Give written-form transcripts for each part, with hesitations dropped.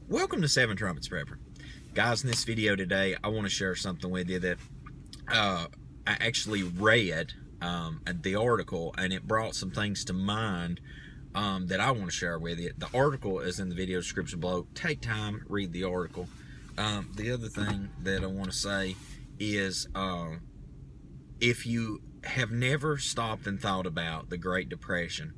Welcome to Seven Trumpets Prepper. Guys, in this video today, I want to share something with you that I actually read the article, and it brought some things to mind that I want to share with you. The article is in the video description below. Take time, read the article. The other thing that I want to say is if you have never stopped and thought about the Great Depression,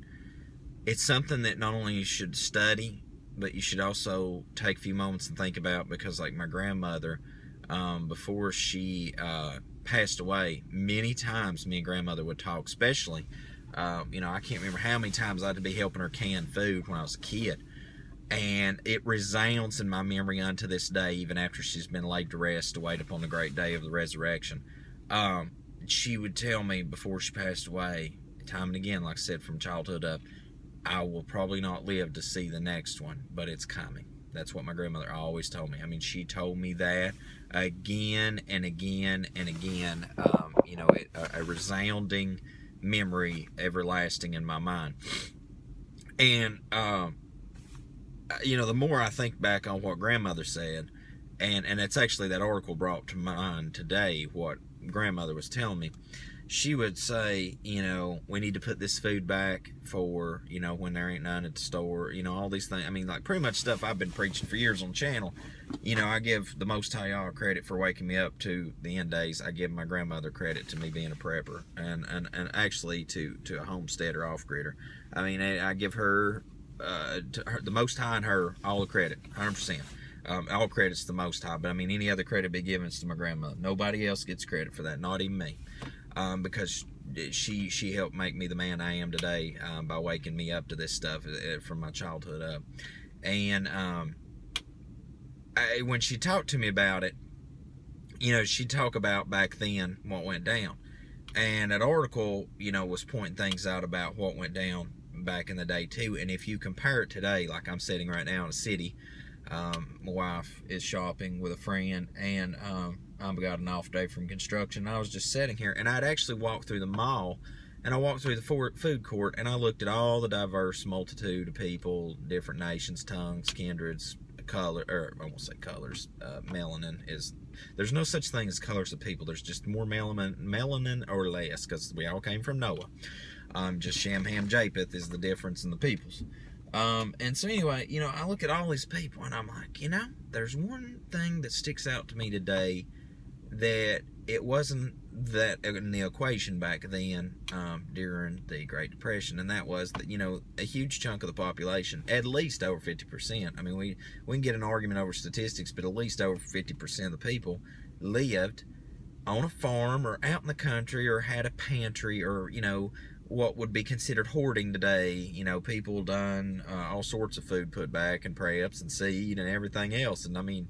it's something that not only you should study, but you should also take a few moments and think about, because like my grandmother, before she passed away, many times me and grandmother would talk, especially, I can't remember how many times I had to be helping her can food when I was a kid. And it resounds in my memory unto this day, even after she's been laid to rest to wait upon the great day of the resurrection. She would tell me before she passed away, time and again, like I said, from childhood up, I will probably not live to see the next one, but it's coming. That's what my grandmother always told me. I mean, she told me that again and again and again. A resounding memory, everlasting in my mind. And, the more I think back on what grandmother said, and it's actually that article brought to mind today what grandmother was telling me. She would say, we need to put this food back for, when there ain't none at the store, all these things. I mean, like pretty much stuff I've been preaching for years on the channel. I give the Most High y'all credit for waking me up to the end days. I give my grandmother credit to me being a prepper and actually to a homesteader off-gridder. I mean, I give her, the Most High and her, all the credit, 100%. All credit's the Most High, but I mean, any other credit be given to my grandmother. Nobody else gets credit for that, not even me. Because she helped make me the man I am today by waking me up to this stuff from my childhood up. And when she talked to me about it, she'd talk about back then what went down. And that article, was pointing things out about what went down back in the day too. And if you compare it today, like I'm sitting right now in a city, my wife is shopping with a friend, and I've got an off day from construction. I was just sitting here, and I'd actually walked through the mall, and I walked through the food court, and I looked at all the diverse multitude of people, different nations, tongues, kindreds, color, or I won't say colors. Melanin is, there's no such thing as colors of people. There's just more melanin or less, because we all came from Noah. Just Shem, Ham, Japheth is the difference in the peoples. And so anyway, I look at all these people, and I'm like, there's one thing that sticks out to me today, that it wasn't that in the equation back then during the Great Depression, and that was that, a huge chunk of the population, at least over 50%, I mean, we can get an argument over statistics, but at least over 50% of the people lived on a farm or out in the country, or had a pantry, or, what would be considered hoarding today. People done all sorts of food put back, and preps and seed and everything else. And I mean,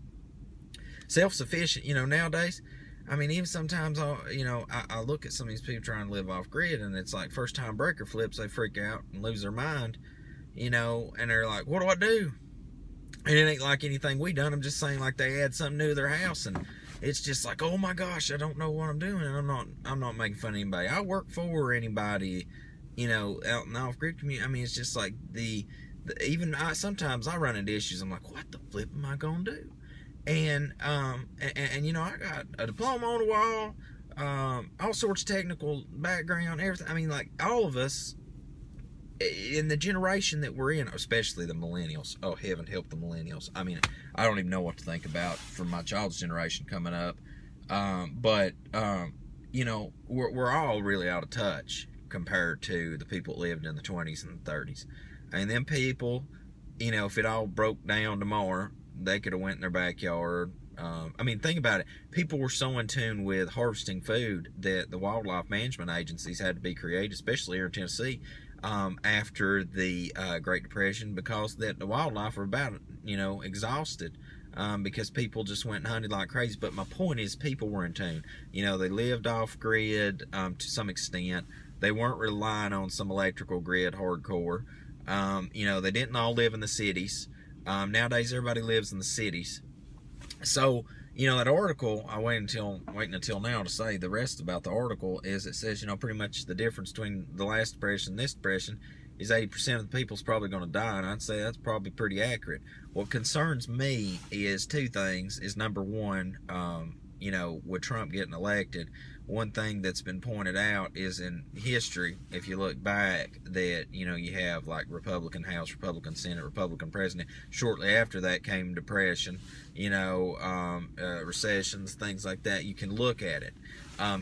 self-sufficient, nowadays. I mean, even sometimes I look at some of these people trying to live off grid, and it's like first time breaker flips, they freak out and lose their mind, and they're like, what do I do? And it ain't like anything we done. I'm just saying, like, they add something new to their house, and it's just like, oh my gosh, I don't know what I'm doing. And I'm not making fun of anybody. I work for anybody, out in the off-grid community. I mean, it's just like even sometimes I run into issues. I'm like, what the flip am I gonna do? And I got a diploma on the wall, all sorts of technical background, everything. I mean, like, all of us in the generation that we're in, especially the millennials. Oh, heaven help the millennials. I mean, I don't even know what to think about for my child's generation coming up. But we're all really out of touch compared to the people that lived in the 20s and the 30s. And then people, if it all broke down tomorrow, they could have went in their backyard. I mean, think about it. People were so in tune with harvesting food that the wildlife management agencies had to be created, especially here in Tennessee, after the Great Depression, because the wildlife were about, exhausted, because people just went and hunted like crazy. But my point is, people were in tune. They lived off grid to some extent. They weren't relying on some electrical grid hardcore. They didn't all live in the cities. Nowadays, everybody lives in the cities. So, that article, I waiting until now to say the rest about the article, is it says, pretty much the difference between the last depression and this depression is 80% of the people's probably going to die, and I'd say that's probably pretty accurate. What concerns me is two things. Is number one, with Trump getting elected, one thing that's been pointed out is in history, if you look back, that you have like Republican House, Republican Senate, Republican President. Shortly after that came Depression, recessions, things like that. You can look at it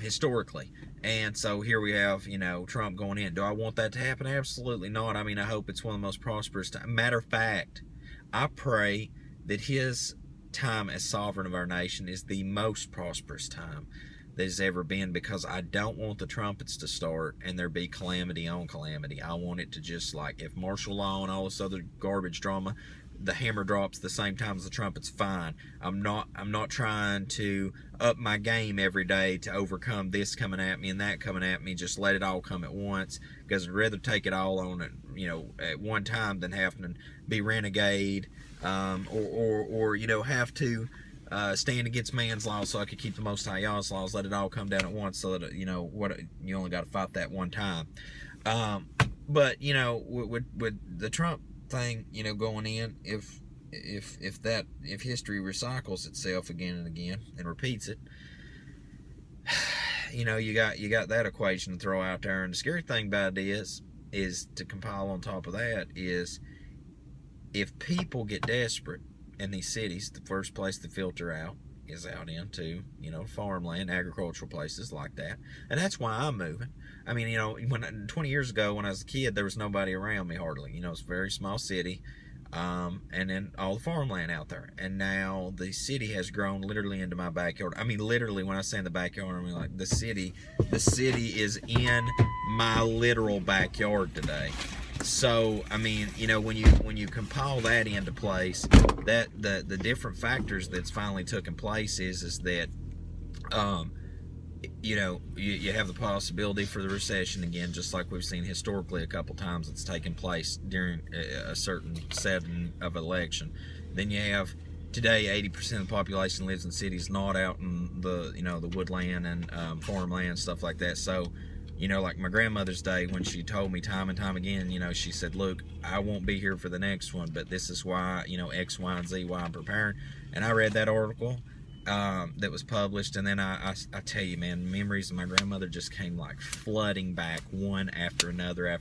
historically. And so here we have, Trump going in. Do I want that to happen? Absolutely not. I mean, I hope it's one of the most prosperous times. Matter of fact, I pray that his time as sovereign of our nation is the most prosperous time there's ever been, because I don't want the trumpets to start and there be calamity on calamity. I want it to just, like, if martial law and all this other garbage drama, the hammer drops the same time as the trumpets, fine. I'm not trying to up my game every day to overcome this coming at me and that coming at me. Just let it all come at once, because I'd rather take it all on it, at one time, than having to be renegade, or have to stand against man's law so I could keep the Most High Yah's laws. Let it all come down at once, so that you only got to fight that one time. But with the Trump thing, going in, if history recycles itself again and again and repeats it, you got that equation to throw out there. And the scary thing about it is to compile on top of that is, if people get desperate in these cities, the first place to filter out is out into, farmland, agricultural places like that. And that's why I'm moving. I mean, 20 years ago when I was a kid, there was nobody around me hardly. It's a very small city, and then all the farmland out there. And now the city has grown literally into my backyard. I mean, literally, when I say in the backyard, I mean like the city is in my literal backyard today. So, I mean, when you compile that into place, that the different factors that's finally taken place is that, you have the possibility for the recession again, just like we've seen historically a couple times it's taken place during a certain setting of election. Then you have, today, 80% of the population lives in cities, not out in the woodland and farmland, stuff like that. So, like my grandmother's day, when she told me time and time again, she said, look, I won't be here for the next one, but this is why, X, Y, and Z, why I'm preparing. And I read that article that was published, and then I tell you, man, memories of my grandmother just came like flooding back, one after another.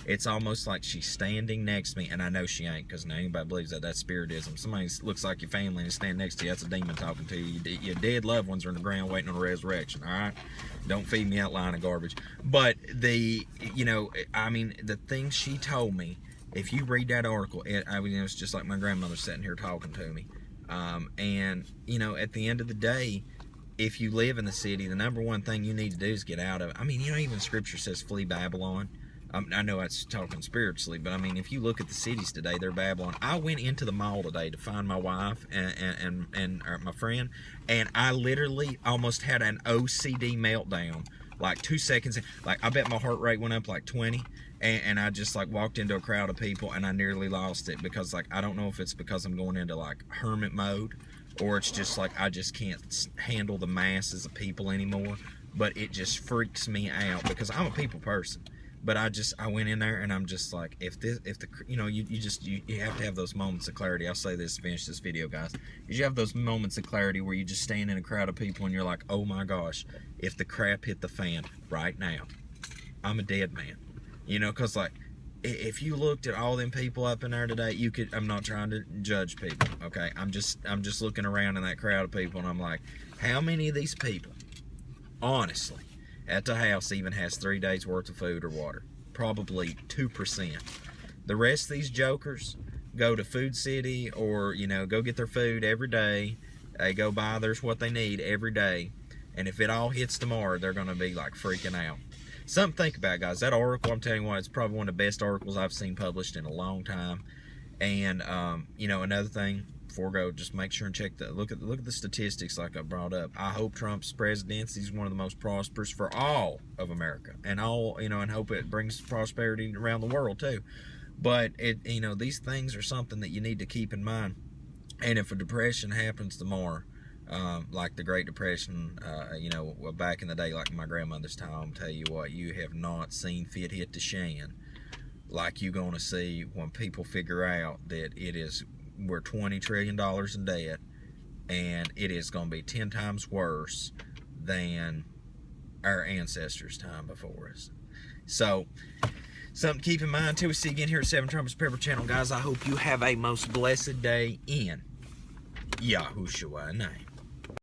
It's almost like she's standing next to me, and I know she ain't, because now anybody believes that's spiritism. Somebody looks like your family and standing next to you, that's a demon talking to you. Your dead loved ones are in the ground waiting on a resurrection, all right? Don't feed me that line of garbage. But the things she told me, if you read that article, it's just like my grandmother sitting here talking to me. And at the end of the day, if you live in the city, the number one thing you need to do is get out of it. I mean, even Scripture says flee Babylon. I know that's talking spiritually, but I mean, if you look at the cities today, they're Babylon. I went into the mall today to find my wife and my friend, and I literally almost had an OCD meltdown. Like 2 seconds, like I bet my heart rate went up like 20, and I just like walked into a crowd of people and I nearly lost it, because like I don't know if it's because I'm going into like hermit mode, or it's just like I just can't handle the masses of people anymore. But it just freaks me out, because I'm a people person. But I went in there and I'm just like, you have to have those moments of clarity. I'll say this to finish this video, guys. You have those moments of clarity where you just stand in a crowd of people and you're like, oh my gosh, if the crap hit the fan right now, I'm a dead man. Because like, if you looked at all them people up in there today, I'm not trying to judge people, okay? I'm just looking around in that crowd of people and I'm like, how many of these people, honestly, at the house even has 3 days worth of food or water? Probably 2%. The rest of these jokers go to Food City, or go get their food every day. They go buy what they need every day, and if it all hits tomorrow, they're going to be like freaking out. Something to think about, guys. That article, I'm telling you what, it's probably one of the best articles I've seen published in a long time. And another thing, before I go, just make sure and look at the statistics like I brought up. I hope Trump's presidency is one of the most prosperous for all of America, and and hope it brings prosperity around the world too. But these things are something that you need to keep in mind. And if a depression happens tomorrow, like the Great Depression, back in the day, like my grandmother's time, I'll tell you what, you have not seen fit hit the shan. like you're going to see when people figure out that we're $20 trillion in debt, and it is going to be 10 times worse than our ancestors' time before us. So, something to keep in mind till we see you again here at Seven Trumpets Pepper Channel, guys. I hope you have a most blessed day in Yahushua's name.